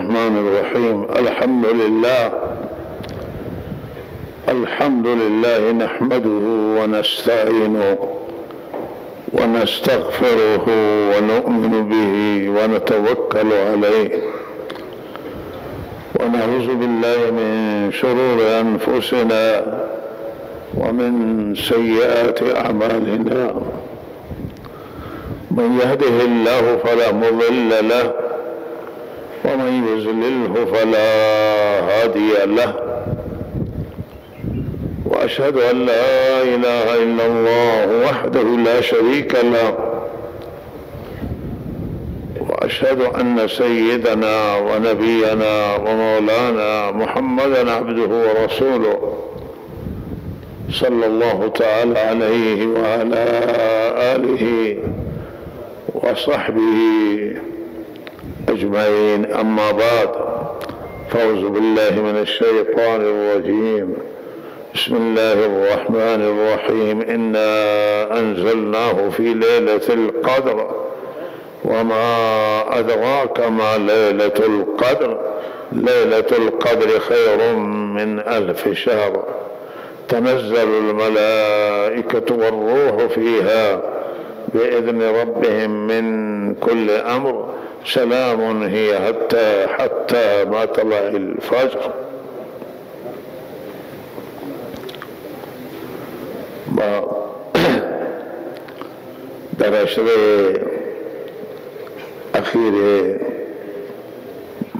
الرحمن الرحيم. الحمد لله نحمده ونستعينه ونستغفره ونؤمن به ونتوكل عليه ونعوذ بالله من شرور أنفسنا ومن سيئات أعمالنا. من يهده الله فلا مضل له ومن يضلله فلا هادي له. وأشهد أن لا إله إلا الله وحده لا شريك له، وأشهد أن سيدنا ونبينا ومولانا محمدا عبده ورسوله صلى الله تعالى عليه وعلى آله وصحبه أجمعين. أما بعد، فأعوذ بالله من الشيطان الرجيم. بسم الله الرحمن الرحيم. إنا أنزلناه في ليلة القدر وما أدراك ما ليلة القدر. ليلة القدر خير من 1000 شهر. تنزل الملائكة والروح فيها بإذن ربهم من كل أمر. سلام هي حتى مطلع الفجر. در اشره اخیر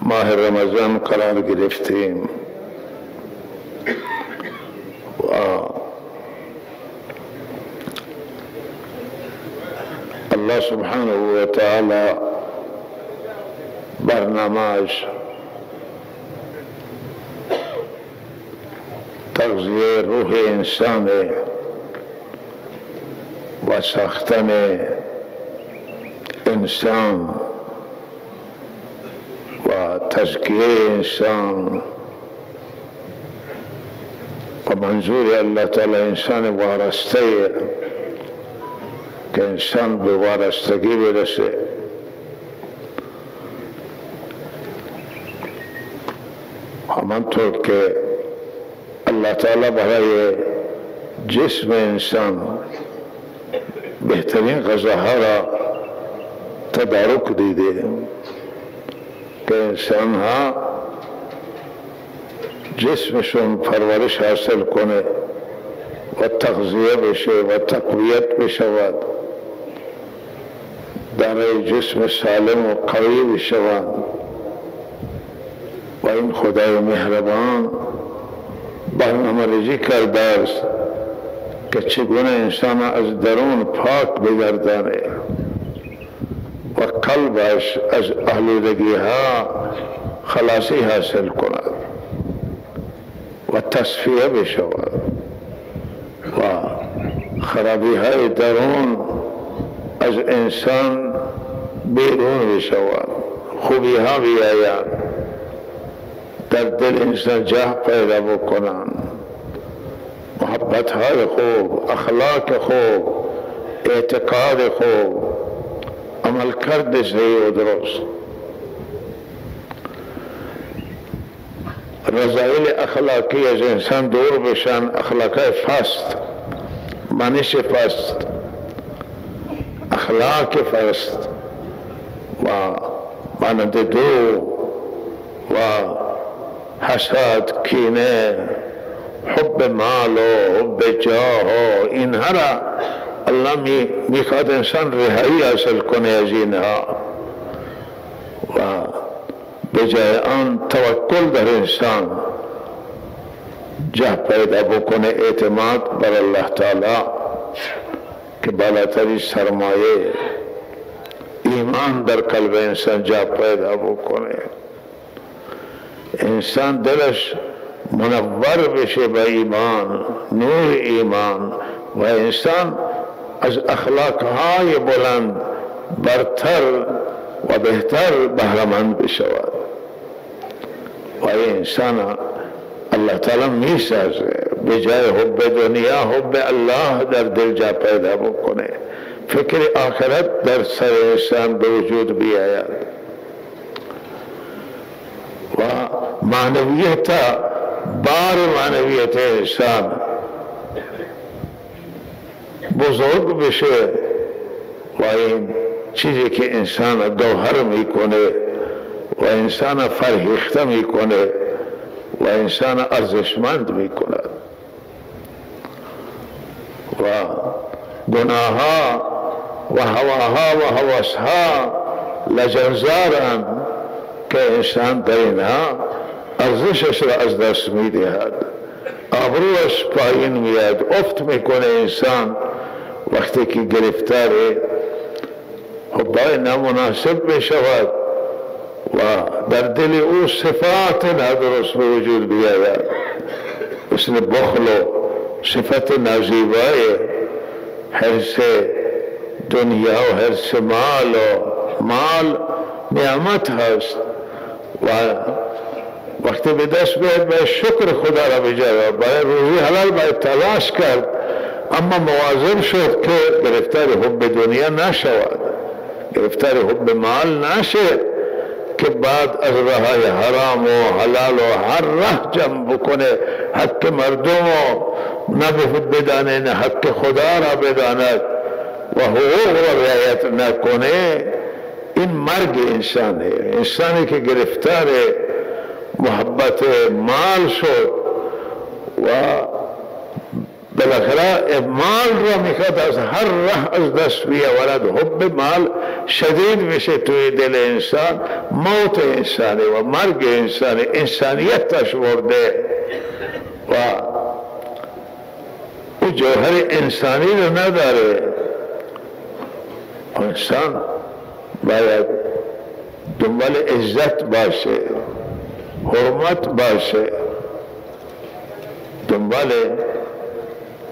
ماه رمضان قرار گرفتیم و الله سبحانه و تعالی برنامه‌اش تغذیه روح انسان و ساختن انسان و تزکیه انسان و منظور الله تعالی انسان وارسته که انسان به وارستگی برسه. همانطور که الله تعالی برای جسم انسان بهترین غذاها را تدارک دیده که انسان ها جسمشون پرورش حاصل کنه و تغذیه بشه و تقویت بشود، در جسم سالم و قوی بشود. و این خدای مهربان برنامه‌ریزی کرده است که چگونه انسان از درون پاک بگردانه و قلبش از آلودگی ها خلاصی حاصل کند و تصفیه بشود و خرابی های درون از انسان بیرون بشود، خوبی ها بیاید، در دل انسان جاه پیدا بکنند، محبت های خوب، اخلاق خوب، اعتقاد خوب، عمل کرده صحیح و درست. رذایل اخلاقی از انسان دور بشن. اخلاق فاسد، منش فاسد، اخلاق فاسد و مانند دو و حسد، کینه، حب مال و حب جاه و اینها را الله میخواد انسان رهایی حاصل کنه از اینها و به جای آن توکل در انسان جا پیدا بکنه، اعتماد بر الله تعالی که بالاترین سرمایه، ایمان در قلب انسان جا پیدا بکنه، انسان دلش منور بشه با ایمان، نور ایمان، و انسان از اخلاقهای بلند برتر و بهتر بهره‌مند بشود. و این انسان الله تعالی می سازه به جای حب دنیا حب الله در دل جا پیدا بکنه، فکر آخرت در سر انسان به وجود بیاید. معنویت بار معنویت انسان بزرگ بشه و این چیزی که انسان گوهر میکنه و انسان فرهیخته میکنه و انسان ارزشمند میکند و گناهها و هواها و هوسها لجنزارند که انسان در اینها ارزشش را از دست میدهد، آبروش پایین میاد، افت میکنه انسان وقتی که گرفتار حبای نامناسب بشود و در دل او صفات نادرست به وجود بیاید، مثل بخل و صفت نازیبای حرص دنیا و حرص مال و مال نعمت هست و وقتی به دست بیاد باید شکر خدا را بجاید، باید روزی حلال باید تلاش کرد، اما مواظب شد که گرفتار حب دنیا نشود، گرفتار حب مال نشه که بعد از راه حرام و حلال و هر راه جمع بکنه، حق مردم و بدانه نه حق خدا را بداند و حقوق را رعایت نکنه. این مرگ انسانه. انسانی که گرفتار محبت مال شد و بالاخره مال را میخواد از هر راه از دست بیاورد، حب مال شدید میشه توی دل انسان، موت انسانی و مرگ انسانی، انسانیتش برده و او جوهر انسانی رو نداره. انسان باید دنبال عزت باشه، حرمت باشه، دنبال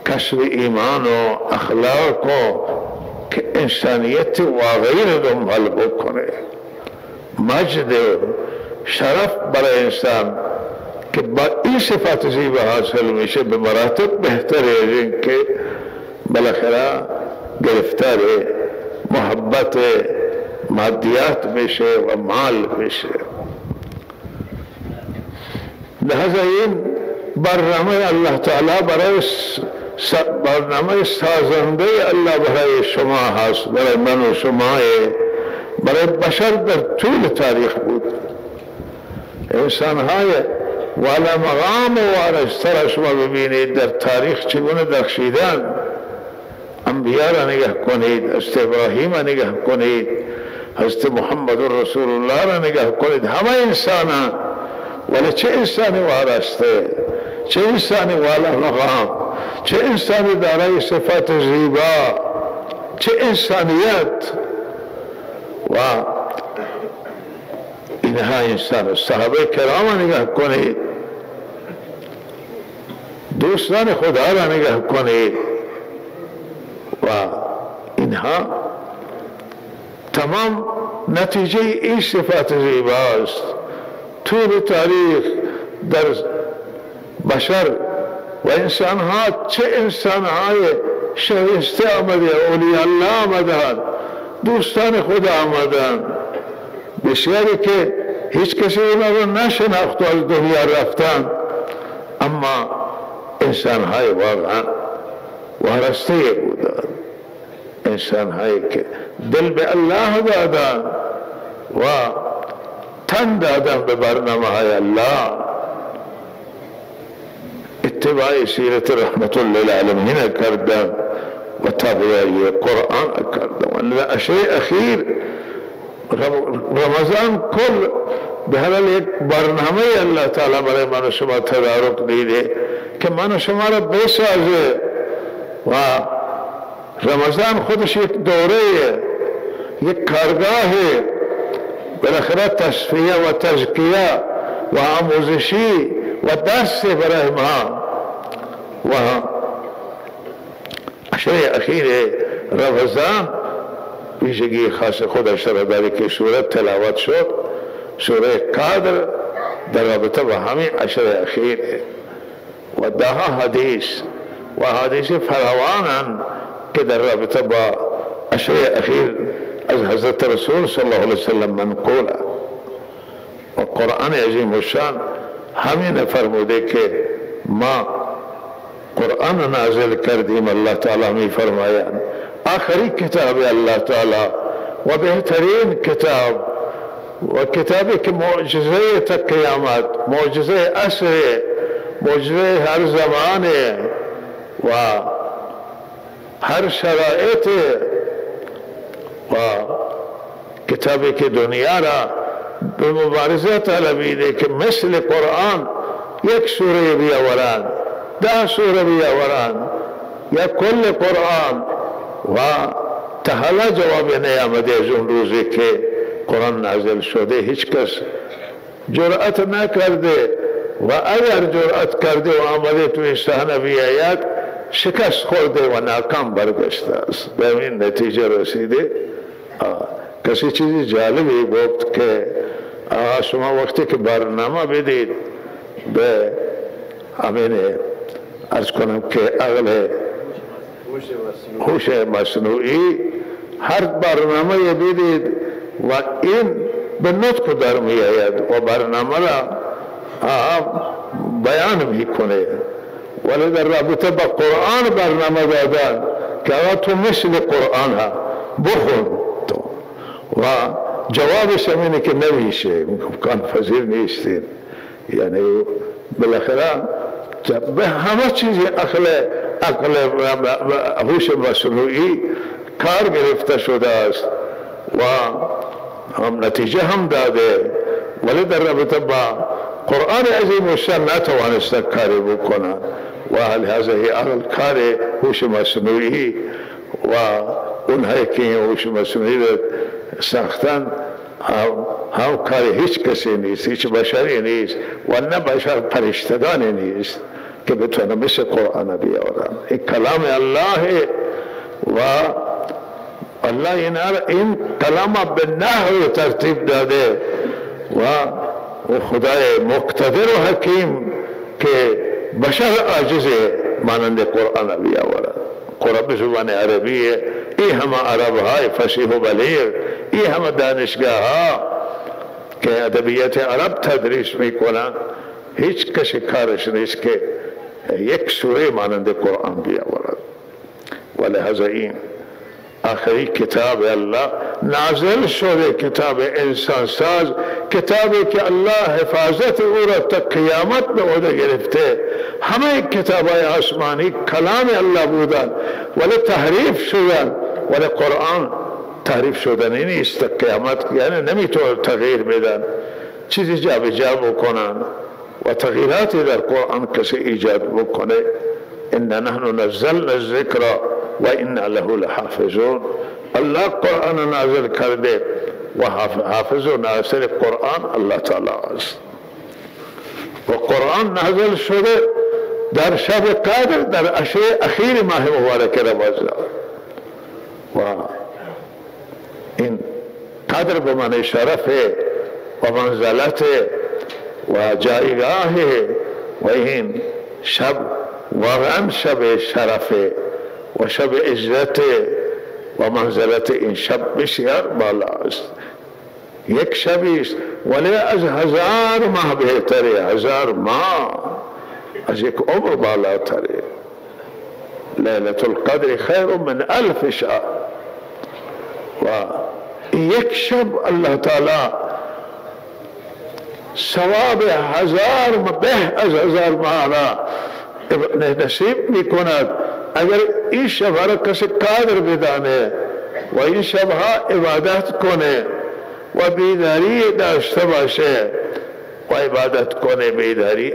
کسب ایمان و اخلاق و که انسانیت واقعی رو دنبال بکنه. مجد شرف برای انسان که با این صفات زیبا حاصل میشه به مراتب بهتر از این که بالاخره گرفتار محبت مادیات بشه و مال بشه. لحظه این برنامه الله تعالی برای برنامه سازنده الله برای شما هست، برای من و شما، برای بشر در طول تاریخ بود. انسانهای والا مقام و وارستر شما ببینید در تاریخ چگونه درخشیدن. انبیاء را نگاه کنید، حضرت ابراهیم را نگاه کنید، حضرت محمد رسول الله را نگاه کنید، همه انسانان، ولی چه انسانی وارسته، چه انسانی والا مقام، چه انسانی دارای صفات زیبا، چه انسانیت. و اینها انسان. صحابه کرام نگاه کنید، دوستان خدا را نگاه کنید و اینها تمام نتیجه این صفات زیباست. طول تاریخ در بشر و انسانها چه انسانهای شایسته آمده، اولیاء الله آمدن، دوستان خدا آمدن، بسیاری که هیچ کسی اونا رو نشناخت و از دنیا رفتن، اما انسانهای واقعا وارسته بودن، انسانهایی که دل به الله دادن و تن دادن به برنامه های الله، اتباع سیرت رحمت للعالمین کردن و تابعی قرآن کردن. و عشر اخیر رمضان کل به هر حال یک برنامه الله تعالی برای من و شما تدارک دیده که من و شما را بسازه و رمضان خودش یک دوره، یک کارگاه بالاخره تصفیه و تزکیه و آموزشی و درس برای ما. و عشر اخیر رمضان ویژگی خاص خودش را داره که سوره تلاوت شد، سوره قدر در رابطه با همین عشر اخیر و دهها حدیث و حدیث فراوانند که در رابطه با عشر اخیر از حضرت رسول صلی الله علیه وسلم منقوله و قرآن عظیم الشان همین فرموده که ما قرآن نازل کردیم. الله تعالی می فرمایند آخری کتاب الله تعالی و بهترین کتاب و کتابی که معجزه تا قیامت، معجزه عصر، معجزه هر زمانه و هر شرایط و کتابی که دنیا را به مبارزه طلبیده که مثل قرآن یک سوره بیاورند، 10 سوره بیاورند یا کل قرآن و تا حالا جواب نیامده از اون روزی که قرآن نازل شده هیچ کس جرأت نکرده و اگر جرأت کرده و آمده توی صحنه بیاید شکست خورده و ناکام برگشته است. به این نتیجه رسیده. کسی چیزی جالبی گفت که شما وقتی که برنامه بدید به همین ارز کنم که عقل هوش مصنوعی هر برنامه بدید و این به نطق در می آید و برنامه را بیان میکنه، ولی در رابطه با قرآن برنامه دادن که تو مثل قرآن ها بخون تو و جوابش همینه که نمیشه، امکان پذیر نیستین. یعنی بالاخره به همه چیز عقل هوش مصنوعی کار گرفته شده است و هم نتیجه هم داده، ولی در رابطه با قرآن عظیم الشان نتوانسته کاری بکنه و لحاظه عقل کار هوش مصنوعی و اونهایی که هوش مصنوعی ساختن هم کار هیچ کسی نیست، هیچ بشری نیست و نه بشر پرشتگانی نیست که بتونه مثل قرآن بیاورن. این کلام الله و الله این کلام به نحو ترتیب داده و خدای مقتدر و حکیم که بشر عاجزه مانند قرآن بیاورد. قرآن به زبان عربیه، این همه عرب های فصیح و بلیغ، این همه دانشگاه ها که ادبیات عرب تدریس میکنن، هیچ کسی کارش نیست که یک سوره مانند قرآن بیاورد. ولهذا این آخری کتاب الله نازل شده، کتاب انسان ساز، کتابی که الله حفاظت او را تا قیامت به عهده گرفته. همه کتاب های آسمانی کلام الله بودن ولی تحریف شدن، ولی قرآن تحریف شدنی نیست تا قیامت، یعنی نمیتونه تغییر بدن، چیزی جا به جا بکنن و تغییراتی در قرآن کسی ایجاد بکنه. إنا نحن نزلنا الذکر و إنا له لحافظون. الله قرآن نازل کرده و حافظ و ناصر قرآن الله تعالی است و قرآن نازل شده در شب قدر، در عشر اخیر ماه مبارک رمضان و این قدر به معنی شرف و منزلت و جایگاه و این شب واقعا شب شرف و شب عزت و منزلت این شب بسیار بالا است. یک شبی است ولی از 1000 ماه بهتره، 1000 ماه از یک عمر بالاتره. لیلة القدر خیر من 1000 شهر و یک شب الله تعالی ثواب 1000 به از 1000 ماه را نصیب می کند اگر این شب را کسی قادر بدانه و این شبها عبادت کنه و بیداری داشته باشه و عبادت کنه، بیداری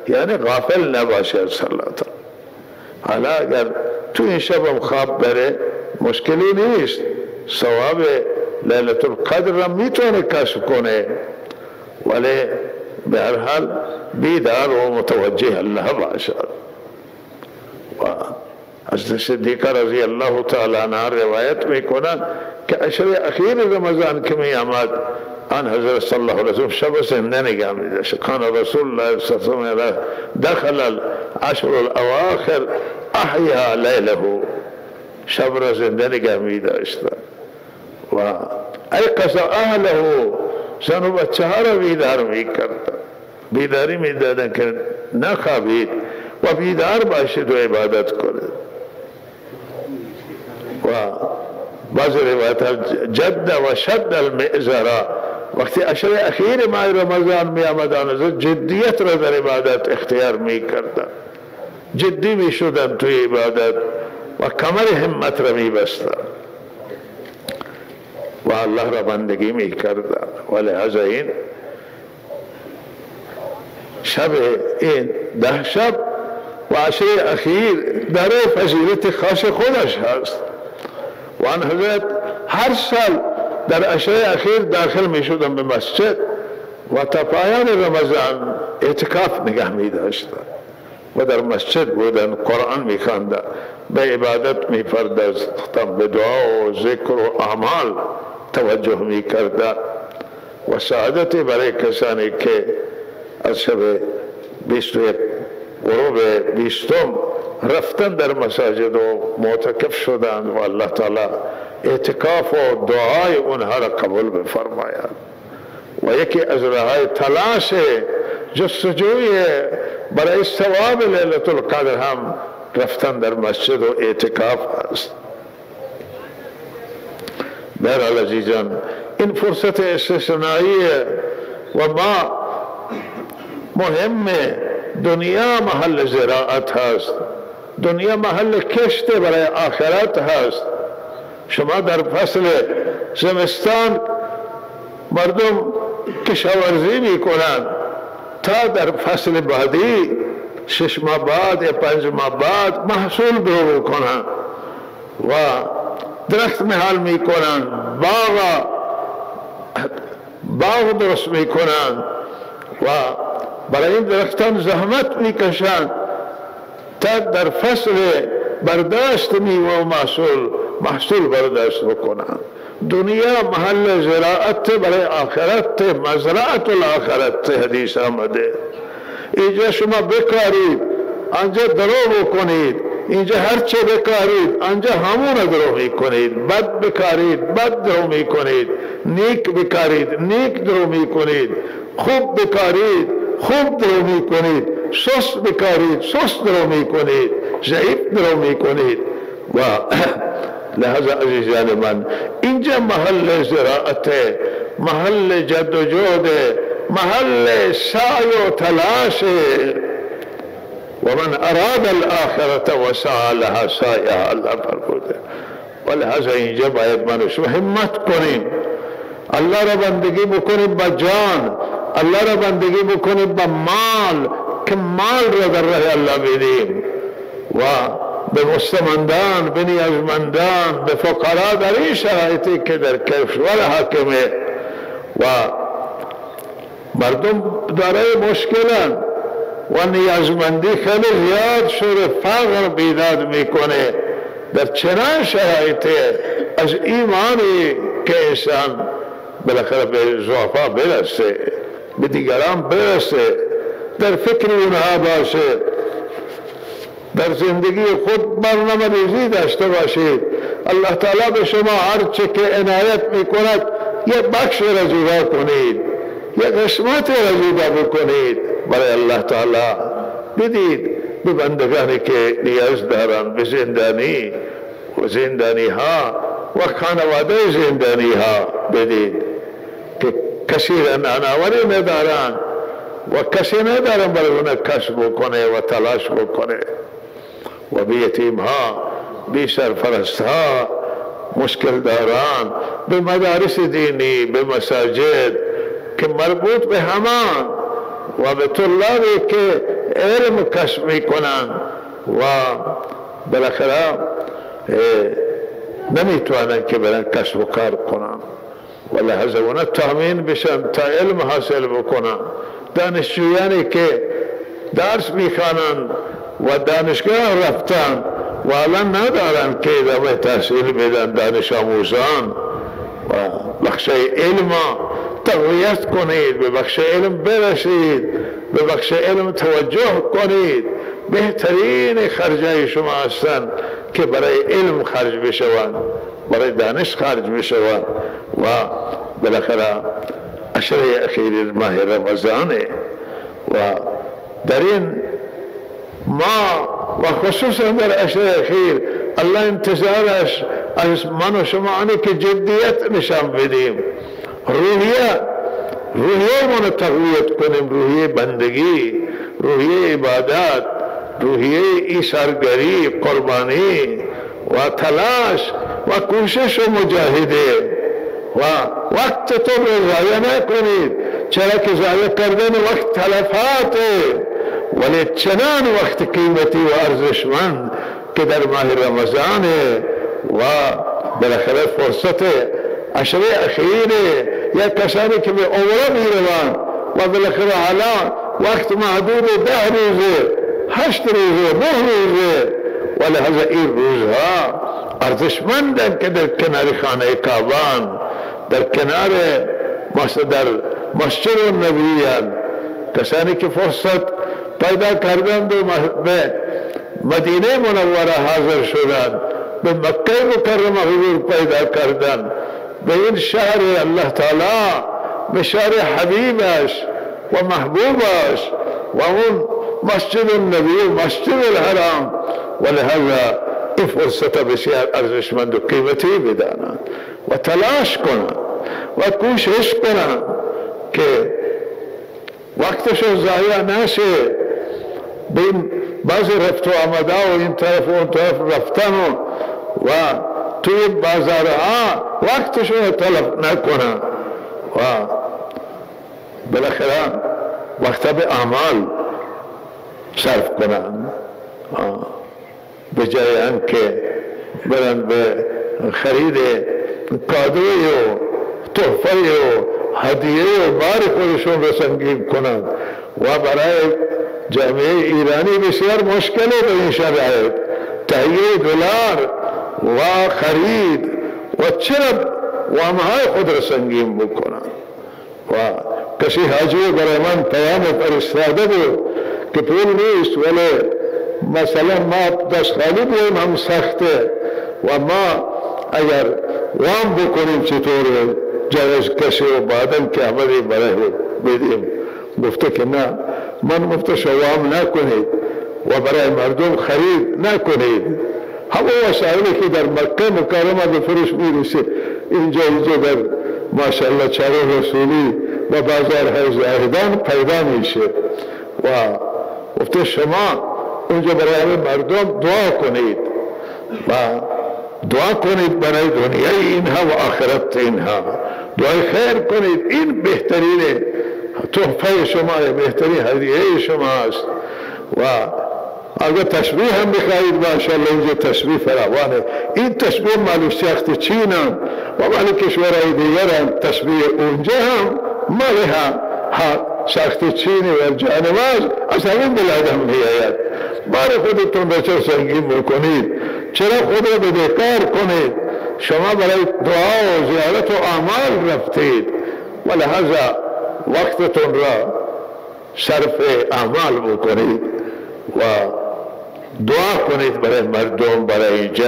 یعنی غافل نباشه از صلات. حالا اگر تو این شب خواب بره مشکلی نیست، ثواب لیلة القدر را میتونه کسب کنه، ولی به هر حال بیدار و متوجه الله باشد. و حضرت صدیقه رضی الله تعالی عنها روایت میکنند که عشر اخیر رمضان که می آمد آن حضرت صلی الله علیه وسلم شب زنده نگاه می‌داشت. کان رسول الله صلی الله علیه وسلم دخل العشر الاواخر احیا لیله، شب را زنده نگاه می‌داشت و ایقظ اهله، زن و بچه ها را بیدار می‌کرد بیداری میدادن که نخوابید و بیدار باشید و عبادت کنید. و بعض روایت جد و شد المئزرا، وقتی عشر اخیر ماه رمضان می آمدن جدیت را در عبادت اختیار می کردن، جدی می شدن توی عبادت و کمر همت را می بستن و الله را بندگی می کردن. و لحاظا این شب این 10 شب و عشر اخیر در فضیلت خاص خودش هست و آن حضرت هر سال در عشر اخیر داخل می شدن به مسجد و تا پایان رمضان اعتکاف نگه می داشتن و در مسجد بودن، قرآن می خواندن، به عبادت می پرداختن، به دعا و ذکر و اعمال توجه می کردن. و سعادت برای کسانی که از شب 21 غروب 20 رفتن در مساجد و معتکف شدند و الله تعالی اعتکاف و دعای اونها را قبول بفرماید. و یکی از راه‌های تلاش جستجوی برای ثواب لیلة القدر هم رفتن در مسجد و اعتکاف است. بهرحال عزیزان، این فرصت استثنایی و ما مهمه. دنیا محل زراعت هست، دنیا محل کشت برای آخرت هست. شما در فصل زمستان مردم کشاورزی می کنند تا در فصل بعدی 6 ماه بعد یا 5 ماه بعد محصول درو کنند و درخت محل می کنند، باغ درست می کنند و برای این درختان زحمت می کشند تا در فصل برداشت میوه و محصول برداشت بکنند. دنیا محل زراعت برای آخرت، مزرعت الاخرت حدیث آمده. اینجا شما بکارید، آنجا درو بکنید، اینجا هرچه بکارید آنجا همون درو می کنید. بد بکارید بد درو می کنید، نیک بکارید نیک درو می کنید، خوب بکارید خوب درو می کنید، سست بکارید سست درو می کنید، ضعیف درو می کنید. و لحظه عزیزان من، اینجا محل زراعت، محل جد و جهد، محل سعی و تلاش. و من اراد الاخرة و سعی لها سعیها، الله فرموده. و لحظه اینجا باید من شما همت کنیم، الله را بندگی بکنیم با جان، الله را بندگی بکنیم با مال، که مال را در راه الله بدیم و به مستمندان، به نیازمندان، به فقرا در این شرایطی که در کشور حاکمه و مردم دارای مشکلن و نیازمندی خیلی زیاد شده، فقر بیداد میکنه. در چنان شرایطی از ایمانی که انسان بالاخره به ضعفا برسه، به دیگران برسه، در فکر اونها باشه، در زندگی خود برنامه ریزی داشته باشید. الله تعالی به شما هر چه که عنایت میکند یک بخش را جدا کنید، یک قسمت را جدا بکنید برای الله تعالی بدید به بندگانی که نیاز دارند، به زندانی و زندانی ها و خانواده زندانی ها بدید که کسی را نانآوری ندارند و کسی ندارن برای اونها کسب بکنه و تلاش بکنه. و به یتیم ها، به سرپرست ها، مشکل داران، به مدارس دینی، به مساجد که مربوط به همان و به طلابی که علم کسب می کنند و بالاخره نمیتوانند که برن کسب و کار کنند و لحظه اونا تامین بشن تا علم حاصل بکنند. دانشجویانی که درس میخوانند و دانشگاه رفتن و الان ندارن که ادامه تحصیل بدن، دانش آموزان و بخش علم تقویت کنید، به بخش علم برسید، به بخش علم توجه کنید. بهترین خرجای شما هستند که برای علم خرج بشوند، برای دانش خرج بشوند و بالاخره عشره اخیر ماه رمضانه در این ما و خصوصا در عشر اخیر الله انتظارش از من و شما آنه که جدیت نشان بدیم، روحیه من تقویت کنیم، روحیه بندگی، روحیه عبادت، روحیه ایثارگری، قربانی و تلاش و کوشش و مجاهده و وقت تو رو ضایع نکنید، چرا که ضایع کردن وقت تلفاته، ولی چنان وقت قیمتی و ارزشمند که در ماه رمضان و بالاخره فرصت عشر اخیره یا کسانی که به عمره میروند و بالاخره حالا وقت محدود 10 روزه 8 روزه 9 روزه، ولهذا این روزها ارزشمندند که در کنار خانه کعبان، در کنار در مسجد النبی، کسانی که فرصت پیدا کردند و به مدینه منوره حاضر شدند، به مکه مکرمه حضور پیدا کردند، به این شهر الله تعالی، به شهر حبیبش و محبوبش و اون مسجد النبی و مسجد الحرام، ولهذا این فرصت بسیار ارزشمند و قیمتی بدانند و تلاش کنند و کوشش کنند که وقتشو ضایع نشه. بین بعضی رفت و آمده و این طرف و اون طرف رفتن و توی بازارها وقتشو تلف نکنند و بالاخره وقت به اعمال صرف کنند، به جای آنکه برند به خرید کادوی و تحفه و هدیه و بار خودشون رو سنگین کنند و برای جامعه ایرانی بسیار مشکله به این شرایط تهیه دلار و خرید و چرا وامهای خود رو سنگین بکنند. و کسی حاجی برای من پیام فرستاده بود که پول نیست، ولی مثلا ما دست خالی بودیم هم سخته و ما اگر وام بکنیم چطوره جایز کسی و بعدم که عملی برای بدیم. گفته که نه، من گفته شوام نکنید و برای مردم خرید نکنید. همه وسایلی که در مکه مکرمه به فروش میرسه اینجا در ماشاءالله چاره رسولی و بازارهای زاهدان پیدا میشه و گفته شما اونجا برای مردم دعا کنید و دعا کنید برای دنیای اینها و آخرت اینها، دعای خیر کنید. این بهترین تحفه شما، بهترین هدیه شماست و اگر تشبیه هم بخواهید ماشاءالله اینجا تشبیه فراوانه. این تشبیه مال شخص چین هم و مال کشورهای دیگر هم، تشبیه اونجا هم مال شخص چینی و جانواز از همین بلاد هم میآید. بار خودتون را چرا سنگین بکنید، چرا خود را بدهکار کنید؟ شما برای دعا و زیارت و اعمال رفتید، ولهذا وقتتون را صرف اعمال بکنید و دعا کنید برای مردم، برای اینجا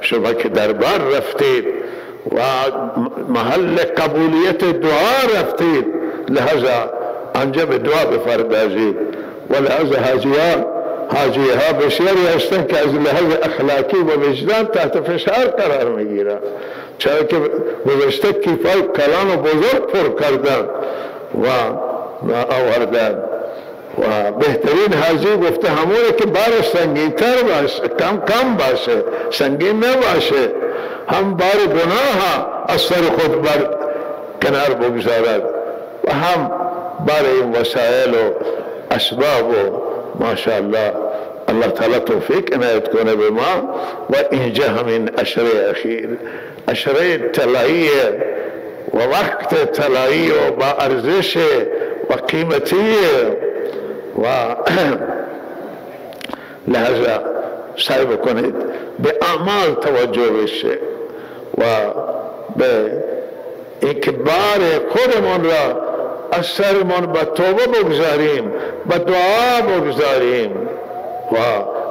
شما که دربار رفتید و محل قبولیت دعا رفتید، لہذا آنجا به دعا بپردازید. ولهذا حاجیه ها بسیاری هستند که از لحاظ اخلاقی و وجدان تحت فشار قرار میگیرند، چرا که گذشته کیفای کلان و بزرگ پر کردن و آوردن و بهترین حاجی گفته همونه که بار سنگین تر باشه، کم باشه، سنگین نباشه، هم بار گناه از سر خود بر کنار بگذارد و هم بار این وسائل و اسباب و ماشاءالله الله تعالی توفیق عنایت کنه به ما. و اینجا همین عشره اخیر، عشره طلایی و وقت طلایی و با ارزش و قیمتی و لحظه سعی بکنید به اعمال توجه بشه و به اکبار خودمون را از سرمون به توبه بگذاریم، به دعا بگذاریم و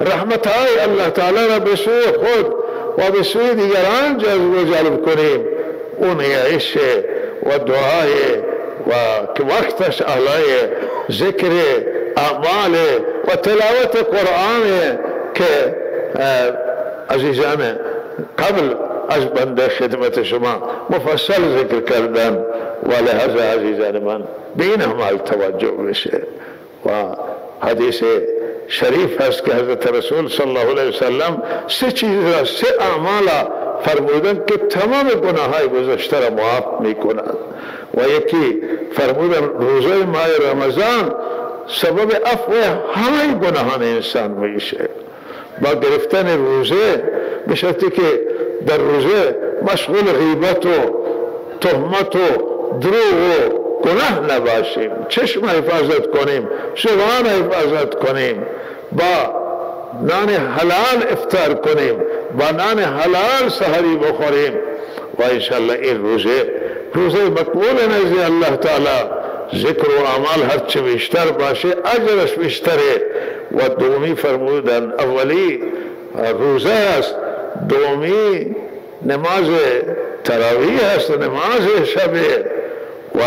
رحمتهای الله تعالی را به سوی خود و به سوی دیگران جذب و جلب کنیم. اون عشق و دعای و که وقتش علای ذکر اعمال و تلاوت قرآن که عزیزان قبل از بنده خدمت شما مفصل ذکر کردن و لحظه عزیزان من به این اعمال توجه بشه. و حدیث شریف هست که حضرت رسول صلی الله علیه وسلم سه چیز را، سه اعمال فرمودن که تمام گناههای گذشته را معاف میکنند. و یکی فرمودن روزه ماه رمضان سبب عفو همه گناهان انسان میشه. با گرفتن روزه به شرطی که در روزه مشغول غیبت و تهمت و دروغ و گناه نباشیم، چشم حفاظت کنیم، زبان حفاظت کنیم، با نان حلال افطار کنیم، با نان حلال سحری بخوریم و انشاءالله این روزه مقبول نزد الله تعالی. ذکر و اعمال هرچه بیشتر باشه اجرش بیشتره. و دومی فرمودن اولی روزه است، دومی نماز تراویح است، نماز شبه و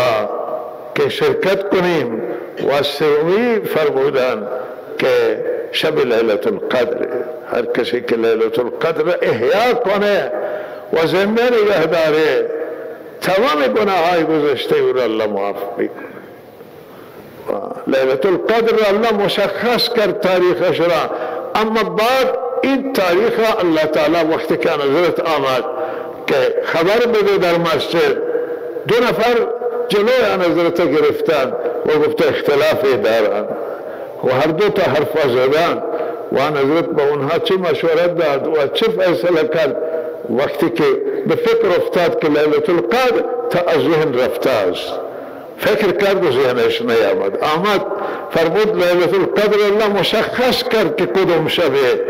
که شرکت کنیم. و سومی فرمودن که شب لیلت القدر، هر کسی که لیلت القدر احیا کنه و زنده نگه داره تمام گناههای گذشته او را الله معاف میکنه. لیلت القدر الله مشخص کرد تاریخش را، اما بعد این تاریخ الله تعالی وقتی که نظرت آمد که خبر بده در مسجد، دو نفر جلوی نظرت گرفتن و گفت اختلافی دارن و هر دو تا حرف زدن و نظرت به اونها چه مشورت داد و چه فیصله کرد. وقتی که به فکر افتاد که لیلت القدر تا از ذهن رفته است، فکر کرد و ذهنش نیامد. آمد فرمود لیلت القدر الله مشخص کرد که کدوم شبه،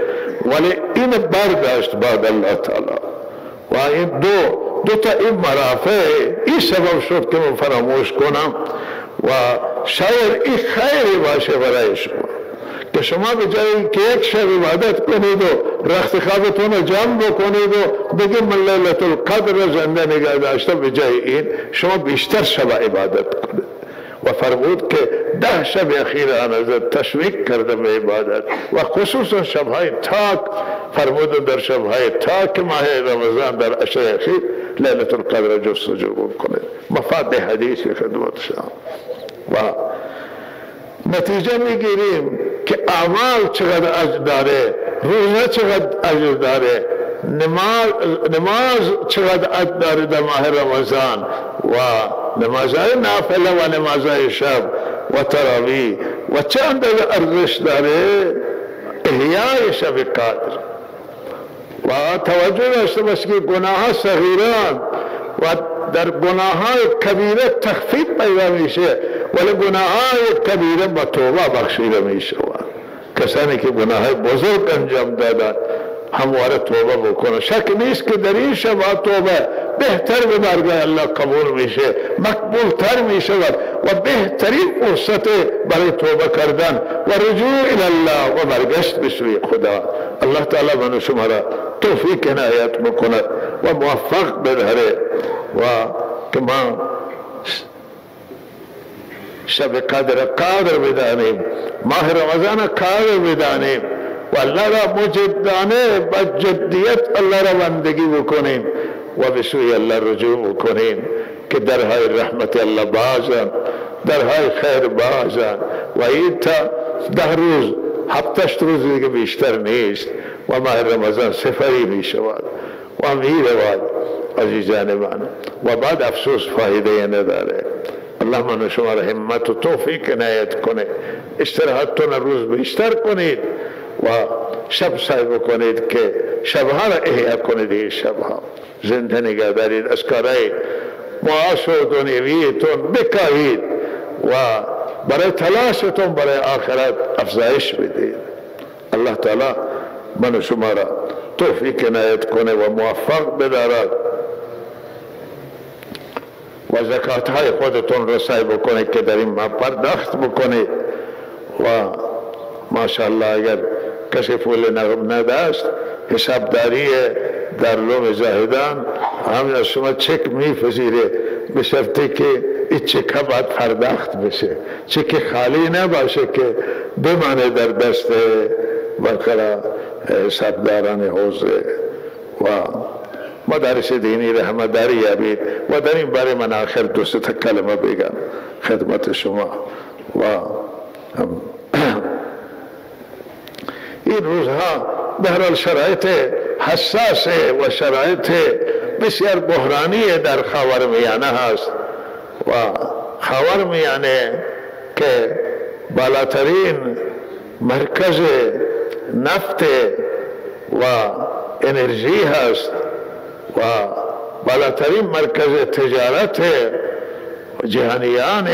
ولی این برداشت بعد الله تعالی. و این دو تا این مرافع این سبب شد که من فراموش کنم. و شاید این خیری باشه برای شما که شما به جایی که یک شب عبادت کنید و رخت خوابتون رو جمع بکنید و بگید من لیلت القدر را زنده نگه داشته، به جای این شما بیشتر شب عبادت کنید. و فرمود که 10 شب اخیر آن حضرت تشویق کرده به عبادت و خصوصا شبهای تاک. فرمود در شبهای تاک ماه رمضان در عشر اخیر لیلت القدر جستجو کنید. مفاد حدیث خدمت شما و نتیجه میگیریم که اعمال چقدر اجر داره، روزه چقدر اجر داره، نماز چقدر اجر داره در ماه رمضان و نمازهای نافله و نمازهای شب و تراویح و چه اندازه ارزش داره احیای شب قدر. و توجه داشته باش که گناه صغیران و در گناههای کبیره تخفیف پیدا میشه، ولی گناههای کبیره با توبه بخشیده میشه. کسانی که گناههای بزرگ انجام دادن همواره توبه بکنه. شک نیست که در این شب توبه بهتر به درگاه الله قبول میشه، مقبول تر میشه و بهترین فرصت برای توبه کردن و رجوع الله و برگشت به سوی خدا. الله تعالی من شما را توفیق عنایت بکند و موفق بداره و که ما شب قدر بدانیم، ماه رمضان قدر بدانیم و الله را مجدانه با جدیت الله را بندگی بکنیم و به سوی الله رجوع بکنیم که درهای رحمت الله بازن، درهای خیر بازن و این تا 10 روز 7 روز دیگه بیشتر نیست و ماه رمضان سفری می شود و می رود عزیزان من و بعد افسوس فایده نداره. الله من شما را همت و توفیق عنایت کنه. استراحتتون روز بیشتر کنید و شب سعی بکنید که شبها را احیا کنید. این شبها زنده نگه دارید، از کارهای معاش و دنیویتون بکاهید و برای تلاشتون برای آخرت افزایش بدید. الله تعالی من شما را توفیق عنایت کنه و موفق بدارد و زکات های خودتون را سعی بکنید که در این ماه پرداخت بکنید و ماشاءالله اگر کسی پول نداشت حسابداری در لوم زاهدان همین از شما چک میپذیره به شرطی که این چکه باید پرداخت بشه، چکه خالی نباشه که بمانه در دست برقرار حسابداران حوزه و مدارس دینی رحمتداری یابید. و در این باره من آخر دو سه کلمه بگم خدمت شما. و این روزها به هر حال شرایط حساس و شرایط بسیار بحرانی در خاورمیانه هست و خاورمیانه که بالاترین مرکز نفت و انرژی هست و بالاترین مرکز تجارت جهانیان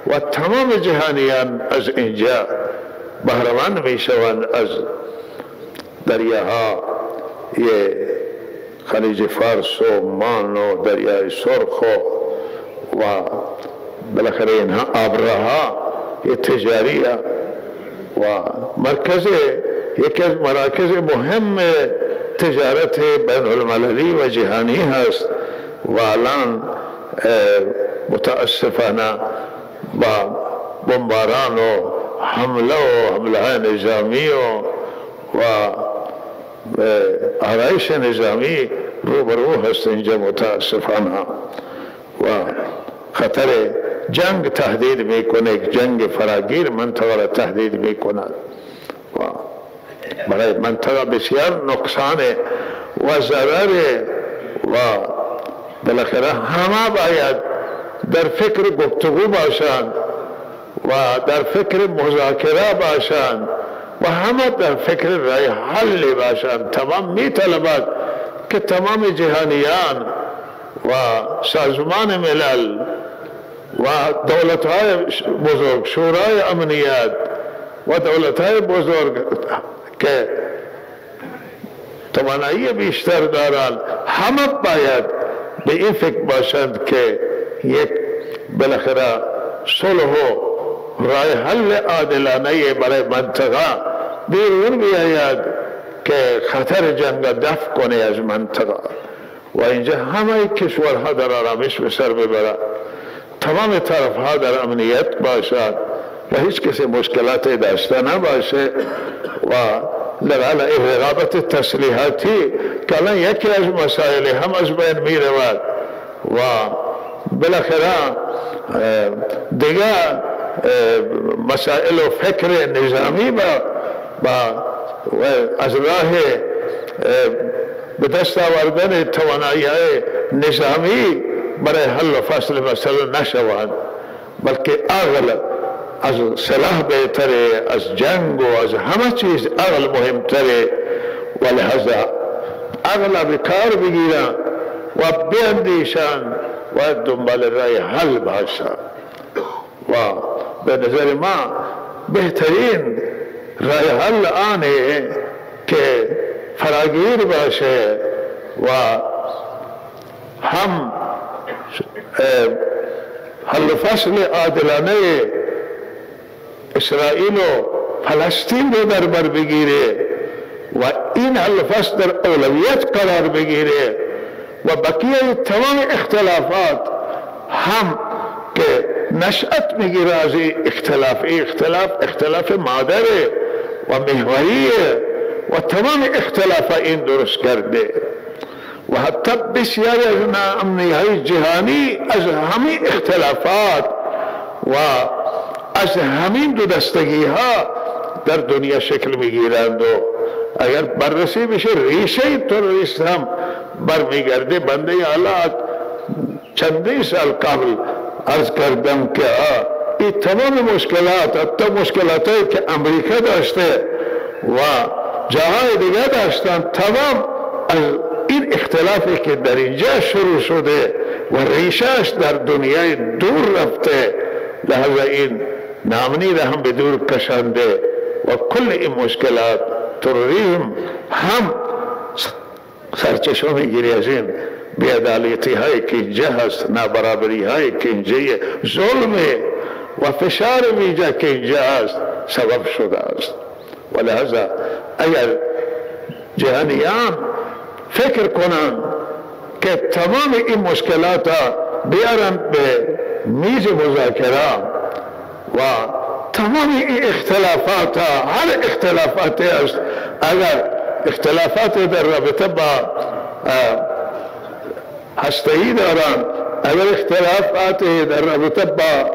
و تمام جهانیان از اینجا بهره‌مند می شوند از دریاها، یه خلیج فارس و مان و دریای سرخ و بالاخره اینها آبراها یه تجاری و مرکز، یکی از مراکز مهم تجارت بین المللی و جهانی هست و الان متاسفانه با بمباران و حمله های نظامی و آرایش نظامی روبرو هست اینجا متاسفانه و خطر جنگ تهدید میکنه، جنگ فراگیر منطقه را تهدید میکند و برای منطقه بسیار نقصان و ضرر و بالاخره همه باید در فکر گفتگو باشند و در فکر مذاکره باشند و همه در فکر رای حل باشند. تمام میطلبد که تمام جهانیان و سازمان ملل و دولت‌های بزرگ، شورای امنیت و دولت‌های بزرگ که توانایی بیشتر دارند همه باید به این فکر باشند که یک بالاخره صلح و رای حل عادلانه برای منطقه بیرون بیاید که خطر جنگ دفع کنه از منطقه و اینجا همه کشورها در آرامش به سر ببرند، تمام طرفها در امنیت باشد و هیچ کسی مشکلات داشته نباشه و لغاله رقابت تسلیحاتی که الان یکی از مسائل هم از بین می رود و بالاخره دیگه مسائل و فکر نظامی با از راه به دست آوردن توانایی نظامی برای حل و فصل مسئله نشوند، بلکه عقل از سلاح بهتره، از جنگ و از همه چیز عقل مهمتره و لحظه عقل به کار بگیرن و بیندیشن و دنبال رای حل باشن و به نظر ما بهترین رای حل آنه که فراگیر باشه و هم حل فصل عادلانه اسرائیل و فلسطین رو در بر بگیره و این حل فصل در اولویت قرار بگیره و بقیه تمام اختلافات هم که نشأت میگیره از اختلاف مادره و محوریه و تمام اختلاف این درست کرده و حتی بسیاری از ناامنی های جهانی از همین اختلافات و از همین دو دستگی ها در دنیا شکل میگیرند و اگر بررسی بشه ریشه تروریست هم برمیگرده. بنده اعلی چندین سال قبل عرض کردم که این تمام مشکلات، حتی مشکلاتی که امریکا داشته و جاهای دیگه داشتن، تمام از این اختلافی که در اینجا شروع شده و ریشهش در دنیای دور رفته، لحظه این ناامنی را هم به دور کشنده و کل این مشکلات تروریسم هم سرچشمه میگیری از این بی‌عدالتی هایی که اینجا هست، نابرابری هایی که اینجا، ظلم و فشار اینجا که اینجا هست سبب شده است. و لحظه اگر جهانیان فکر کنند که تمام این مشکلات بیارن به میز مذاکره و تمام این اختلافات، هر اختلافاتی است، اگر اختلافات در رابطه با هسته‌ای دارند، اگر اختلافات در رابطه با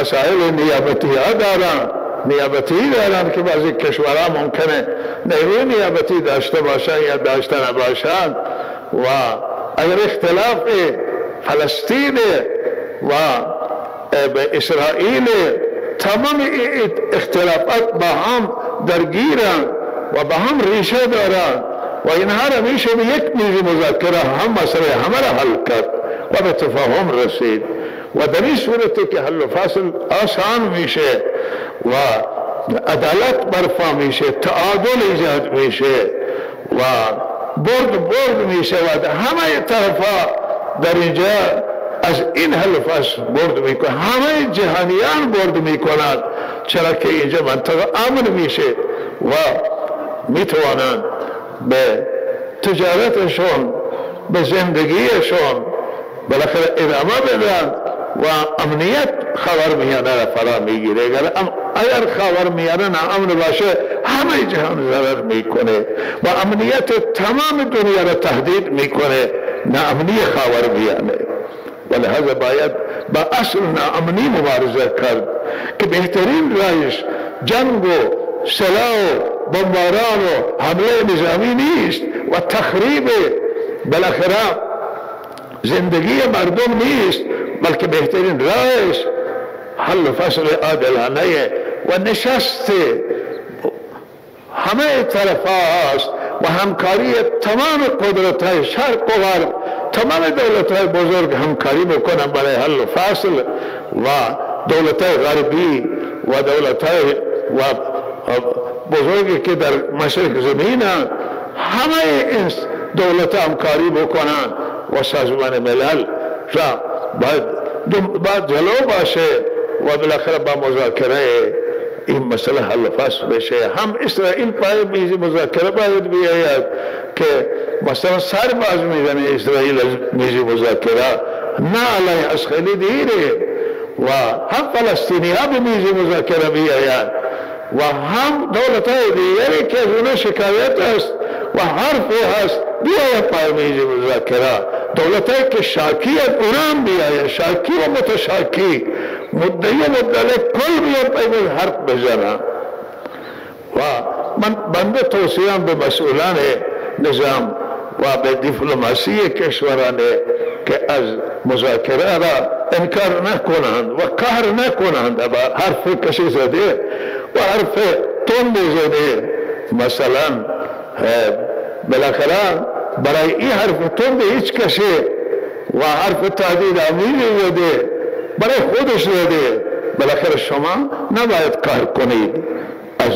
مسائل نیابتی دارند، نیابتی دارند که بعضی کشورها ممکنه نیروی نیابتی داشته باشند یا داشته نباشند، و اگر اختلاف فلسطین و به اسرائیل، تمام اختلافات با هم درگیرند و با هم ریشه دارند و اینها را میشه به یک میز مذاکره هم مسئله همه را حل کرد و به تفاهم رسید و در این صورتی که حل و فصل آسان میشه و عدالت برپا میشه، تعادل ایجاد میشه و برد میشه و همه طرفا در اینجا از این حل و فصل برد میکنه، همه جهانیان برد میکنند، چرا که اینجا منطقه امن میشه و میتوانند به تجارتشون، به زندگیشون بالاخره ادامه بدن و امنیت خاورمیانه را فرا میگیره. اگر خاورمیانه ناامن باشه همه جهان ضرر میکنه و امنیت تمام دنیا را تهدید میکنه، ناامنی خاورمیانه. ولهذا باید با اصل ناامنی مبارزه کرد که بهترین رایش جنگ و سلاح و بمباران و حمله نظامی نیست و تخریب بالاخره زندگی مردم نیست، بلکه بهترین رایش حل و فصل عادلانه و نشست همه طرف است و همکاری تمام قدرت های شرق و غرب، تمام دولت های بزرگ همکاری بکنن برای حل و فصل و دولت های غربی و دولت های بزرگی که در مشرق زمین همه این دولت همکاری بکنن و سازمان ملل را باید جلو باشه و بالاخره با مذاکره این مسئله حل و فصل بشه. هم اسرائیل پای میز مذاکره باید بیاید که مثلا سر باز میزنه اسرائیل از میز مذاکره، نه علیه از خیلی دیره، و هم فلسطینی ها به میز مذاکره بیاید و هم دولت های دیگری که از اون شکایت است و حرفی هست بیاید پای میز مذاکره. دولت هایی که شاکی اونم بیاید، شاکی و متشاکی، مدعی مدعی کل بیاید پای حرف بزنن. و من بنده توصیم به مسئولان نظام و به دیپلماسی کشوران که از مذاکره را انکار نکنند و قهر نکنند. حرف کسی زده و حرف تند زده، مثلا بالاخره برای این حرف تند هیچ کسی و حرف تهدید آمیز زده برای خودش زده، بالاخره شما نباید قهر کنید از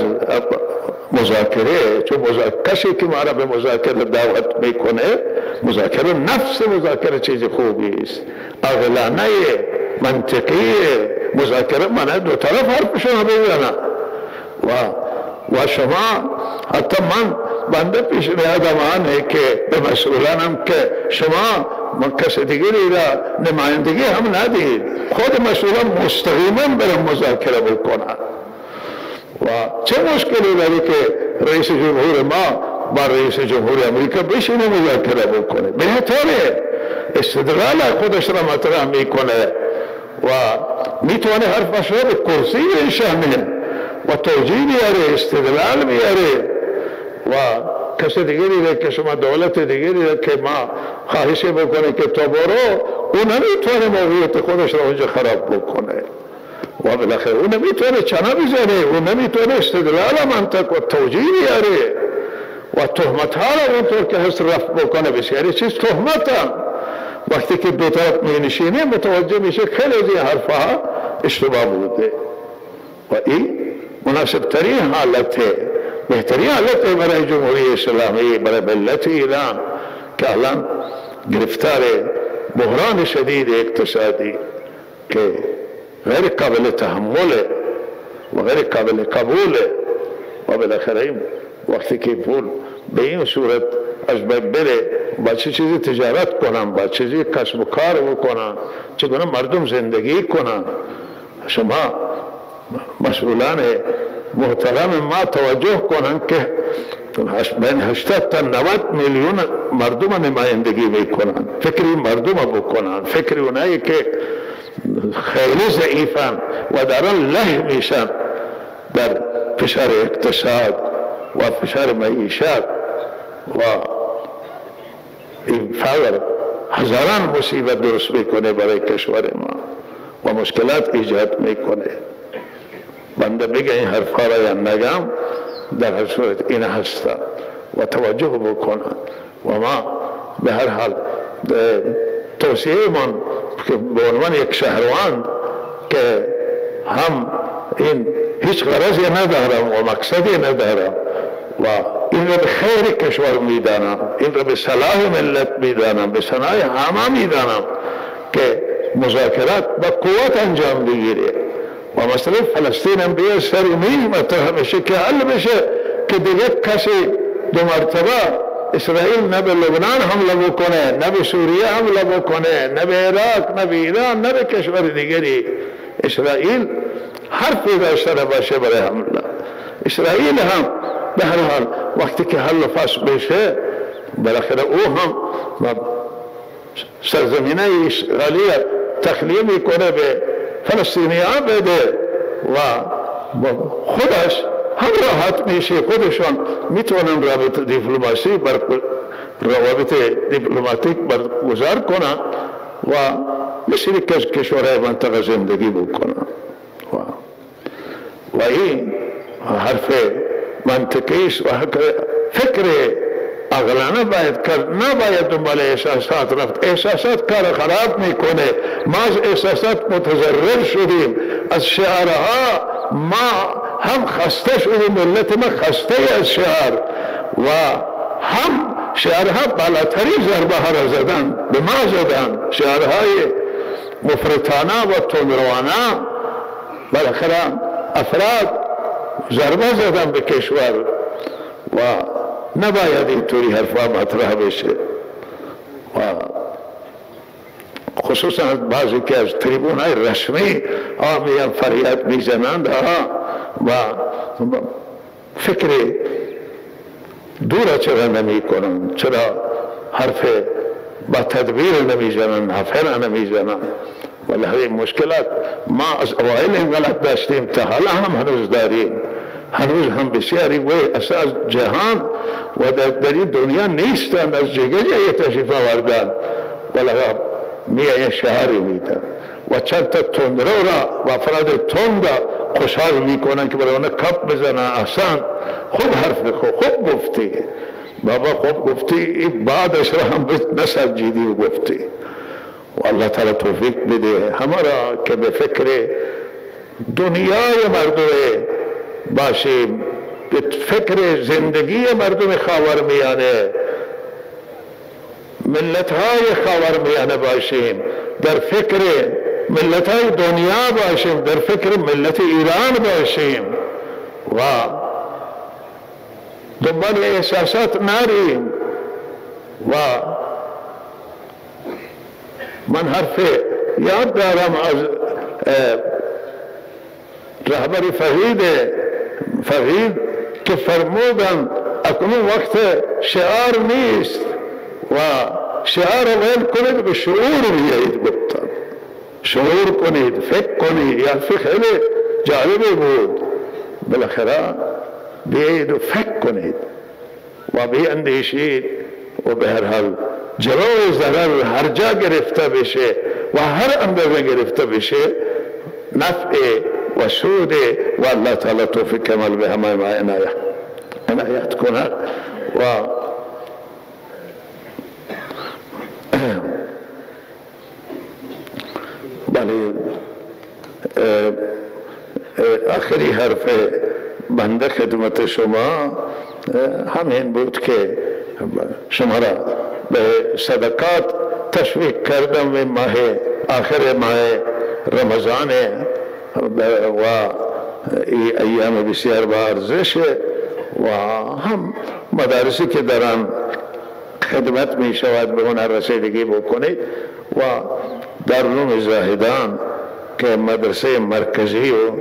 مذاکره، چون کسی که ما را به مذاکره دعوت میکنه، مذاکره نفس مذاکره چیز خوبی است، عاقلانه منطقی مذاکره معنی دو طرف حرف شما بزنن و شما حتی من بنده پیشنهادم آنه که به مسئولانم که شما کس دیگری را نمایندگی هم ندید، خود مسئولان مستقیما برای مذاکره بکنن. و چه مشکلی داری که رئیس جمهور ما با رئیس جمهور امریکا بشینه مذاکره بکنه؟ بهتره، استدلال خودش را مطرح میکنه و میتونه حرفش را به کرسی بنشانه و توجیه بیاره، استدلال بیاره و کسی دیگری را که شما دولت دیگری را که ما خواهش بکنه که تو برو، اون نمیتونه موقعیت خودش را اونجا خراب بکنه و بالاخره اون نمیتونه چنا بزنه، اون نمیتونه استدلال منطق و توجیه بیاره و تهمت ها را اونطور که هست رفع بکنه. بسیاری چیز تهمت هم وقتی که دو طرف می نشینه متوجه میشه خیلی از این حرفها اشتباه بوده و این مناسب ترین حالته، بهترین حالته برای جمهوری اسلامی، برای ملت ایران که الان گرفتار بحران شدید اقتصادی که غیر قابل تحمل و غیر قابل قبول و بالاخره وقتی که پول به این صورت از بین بره با چه چیزی تجارت کنن، با چیزی کسب و کار بکنن، چگونه مردم زندگی کنن. شما مسئولان محترم ما توجه کنن که بین 80 تا 90 میلیون مردم نمایندگی میکنن. فکری مردم بکنن، فکری اونایی که خیلی ضعیفن و دارن له میشن در فشار اقتصاد و فشار معیشت و این فقر هزاران مصیبت درست میکنه برای کشور ما و مشکلات ایجاد میکنه. بنده بگه این حرفا را یا نگم، در هر صورت این هسته و توجه بکنن. و ما به هر حال توصیه من که به عنوان یک شهروند که هم این هیچ غرضی ندارم و مقصدی ندارم و این را به خیر کشور میدانم، این را به صلاح ملت میدانم، به صلاح همه میدانم که مذاکرات با قوت انجام بگیره و مسئله فلسطین هم به سر میز مطرح بشه که حل بشه که دیگه کسی دو مرتبه اسرائیل نه به لبنان حمله بکنه، نه به سوریه حمله بکنه، نه به عراق، نه به ایران، نه به کشور دیگری. اسرائیل حرفی داشته باشه برای حمله. اسرائیل هم به هر حال وقتی که حل و فصل بشه بالاخره او هم سرزمینه اسرائیلی تخلیه میکنه به فلسطینیان بده و خودش هم راحت میشه، خودشان میتونن روابط دیپلماتیک برگزار کنن و مثل کشورهای منطقه زندگی بکنن و این حرف منطقی است و فکر عقلانه باید کرد، نباید دنبال احساسات رفت. احساسات کار خراب میکنه. ما از احساسات متضرر شدیم، از شعارها ما هم خسته شدیم، ملت ما خسته از شعار و هم شعارها بالاتری ضربه ها را زدن، به ما زدن، شعارهای مفرطانه و تندروانه. بالاخره افراد ضربه زدن به کشور و نباید اینطوری حرفا مطرح بشه و خصوصا بعضی که از تریبون های رسمی میان فریاد میزنند و فکر دور چرا نمی کنن، چرا حرف با تدبیر نمی زنن، حرف نمی زنن. ولی این مشکلات ما از اوائل این غلط داشتیم تا حالا هم هنوز داریم، هنوز هم بسیاری و اساس جهان و در این دنیا نیستند، از جگه جای تشریف آوردن ولی میای شعاری میدن و چند تا تندرو را و افراد تند خوشحال میکنن که برای اون کپ بزنن. احسن، خوب حرف خوب گفتی بابا، خوب گفتی، بعدش را هم نسنجیدی و گفتی و الله تعالی توفیق بده همه را که به فکر دنیای مردم باشیم، به فکر زندگی مردم خاورمیانه، ملت های خاورمیانه باشیم، در فکر ملت های دنیا باشیم، در فکر ملت ایران باشیم و دنبال احساسات نریم. و من حرف یاد دارم از رهبر فقید که فرمودن اکنون وقت شعار نیست و شعار ول کنید به شعور بیایید. گفتن شعور کنید، فکر کنید. یا خیلی جالبی بود. بالاخره بیایید و فکر کنید و بیاندیشید و به هر حال جلوی ضرر هر جا گرفته بشه و هر اندازه گرفته بشه نفع و سود و الله تعالی توفیق کمال به همه ما عنایت کند. و بله آخری حرف بنده خدمت شما همین بود که شما را به صدقات تشویق کردم به ماه آخر ماه رمضان و ایام بسیار با ارزش و هم مدارسی که دارن خدمت می شود به هنر رسیدگی بکنید. و دارالعلوم زاهدان که مدرسه مرکزی و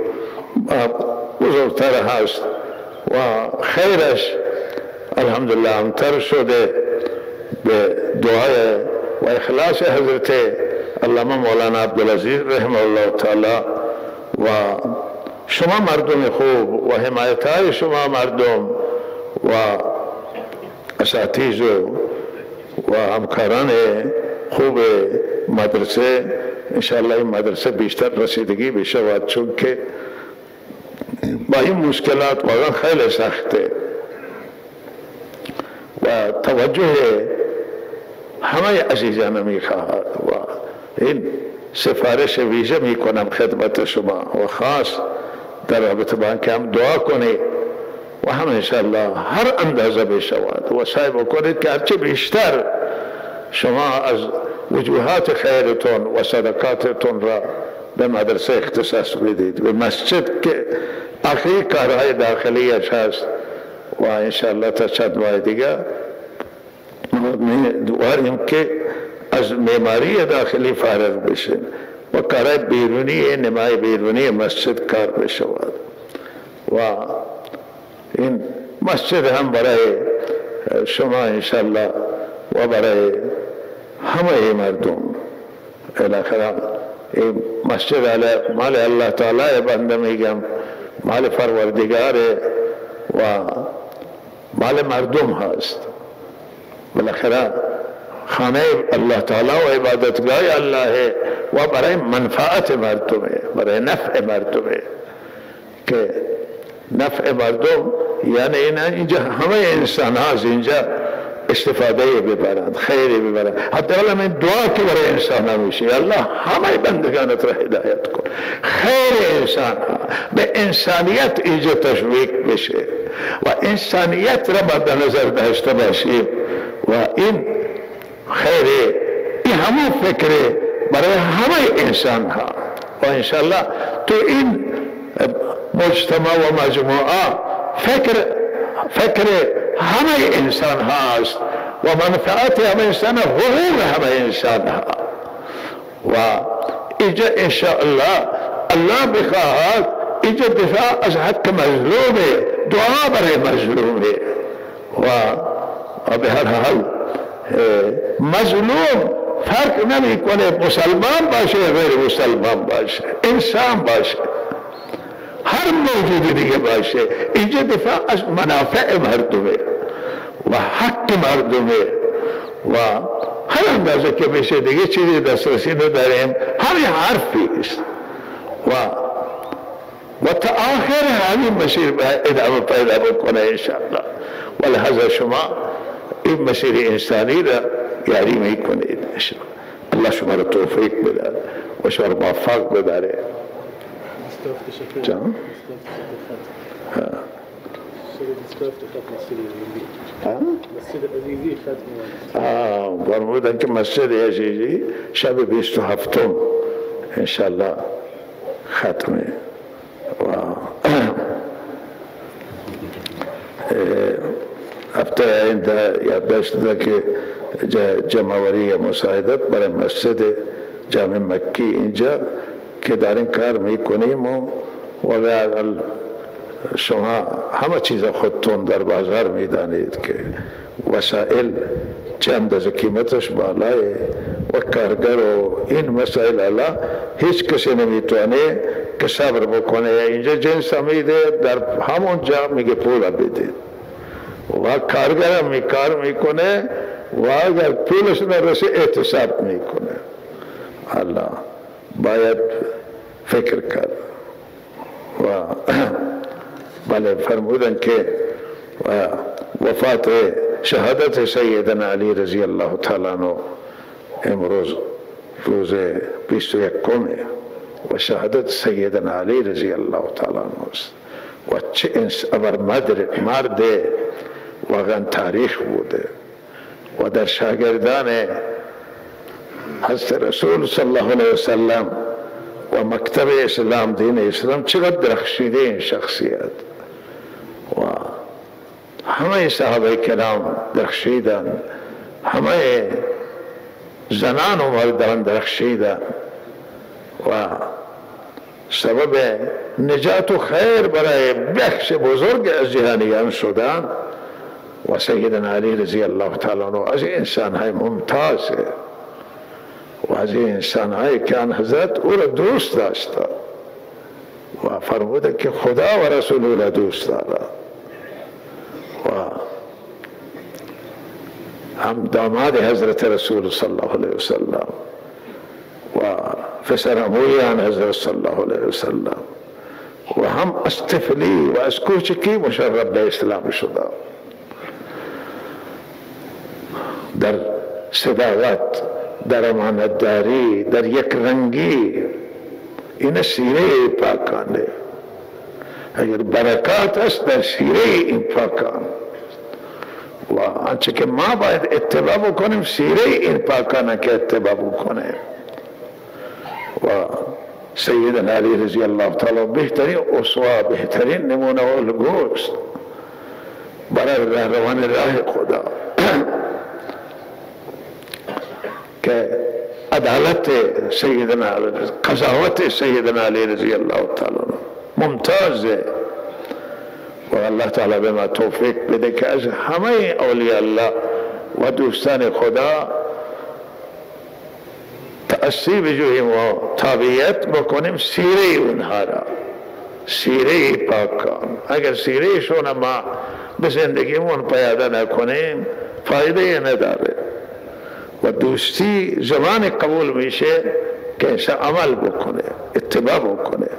بزرگتر هست و خیرش الحمدلله همتر شده به دعای و اخلاص حضرت علامه مولانا عبدالعزیز رحمه الله تعالی و شما مردم خوب و حمایت های شما مردم و اساتید و همکاران خوب مدرسه، انشاءالله این مدرسه بیشتر رسیدگی بشود، چون که با این مشکلات واقعا خیلی سخته و توجه همه عزیزان میخواهد و این سفارش ویژه میکنم خدمت شما و خاص در رابطه با اینکه هم دعا کنید و هم انشاءالله هر اندازه بشود و سعی بکنید که هرچه بیشتر شما از وجوهات خیرتون و صدقاتتون را به مدرسه اختصاص بدید، به مسجد که آخری کارهای داخلیش هست و انشاءالله تا چند ماه دیگه دعاییم که از معماری داخلی فارغ بشین و کارهای بیرونی نمای بیرونی مسجد کار بشود و این مسجد هم برای شما انشاءالله و برای همه مردم الاخره این مسجد مال الله تعالی بنده میگم، مال پروردگار و مال مردم هست. بالاخره خانه الله تعالی و عبادتگاه الله و برای منفعت مردمه، برای نفع مردمه که نفع مردم یعنی اینجا همه انسان ها از اینجا استفاده ببرند، خیری ببرند. حتی من دعا که برای انسان ها میشه الله همه بندگانت را هدایت کن، خیر انسان ها به انسانیت اینجا تشویق بشه و انسانیت را مد نظر داشته باشیم و این خیر این همه فکر برای همه انسان ها و انشاءالله تو این مجتمع و مجموعه فکر همه انسان هاست و منفعت همه انسان ها، حقوق همه انسان ها و اینجا انشاءالله الله بخواهد اینجا دفاع از حق مظلومه، دعا برای مظلومه و به هر حال مظلوم فرق نمی کنه مسلمان باشه غیر مسلمان باشه، انسان باشه، هر موجود دیگه باشه، اینجا دفاع از منافع مردمه و حق مردمه و هر اندازه که بشه دیگه چیزی دسترسی نداریم، همین حرفی است و تا آخر همین مسیر ادامه پیدا بکنه انشاءالله. و لحظه شما این مسیر انسانی را یاری میکنید انشاءالله. الله شما را توفیق بده و شما را موفق بداره. جان؟ مسجد عزیزی ختم فرمودن که مسجد عزیزی شب 27 انشاءالله ختمه و هفته آینده یادداشت داده که جمعوری مساعدت برای مسجد جامع مکی اینجا که در این کار میکنیم و شما همه چیز خودتون در بازار میدانید که وسائل چه اندازه قیمتش بالاه و کارگر و این مسائل الله هیچ کسی نمیتونه که صبر بکنه. اینجا جنس میده در همون جا میگه پول بدید و کارگر هم کار میکنه و اگر پولش نرسه اعتصاب میکنه. الله باید فکر کرد و بله فرمودن که وفات شهادت سیدنا علی رضی الله تعالی عنه امروز روز 21 و شهادت سیدنا علی رضی الله تعالی عنه است و چه ابر مرد واقعا تاریخ بوده و در شاگردان حضرت رسول صلی الله علیه وسلم و مکتب اسلام دین اسلام چقدر درخشیده این شخصیت و همه صحابه کرام درخشیدن همه زنان و مردان درخشیدن و سبب نجات و خیر برای بخش بزرگ از جهانیان شدن و سیدنا علی رضی الله تعالی عنه از این انسان‌های ممتاز و از این انسان‌هایی که آن حضرت او را دوست داشت و فرموده که خدا و رسول او را دوست دارد و هم داماد حضرت رسول صلی الله علیه وسلم و پسر عمویان حضرت صلی الله علیه وسلم و هم از طفلی و از کوچکی مشرف به اسلام شده در صداقت، در امانتداری، در یک رنگی. این سیره پاکانه. اگر برکات است در سیره این پاکان و آنچه که ما باید اتباع بکنیم سیره این پاکانه که اتباع بکنیم و سیدنا علی رضی الله تعالی بهترین اسوه، بهترین نمونه و الگوست برای رهروان راه خدا که عدالت سیدنا علی، قضاوت سیدنا علی رضی الله تعالی ممتازه و الله تعالی به ما توفیق بده که از همه اولیاء الله و دوستان خدا تأسی بجویم و تابعیت بکنیم سیره اونها را، سیره پاکان. اگر سیره شون ما به زندگیمون پیاده نکنیم فایده نداره و دوستی زمان قبول میشه که انسان عمل بکنه، اتباع بکنه.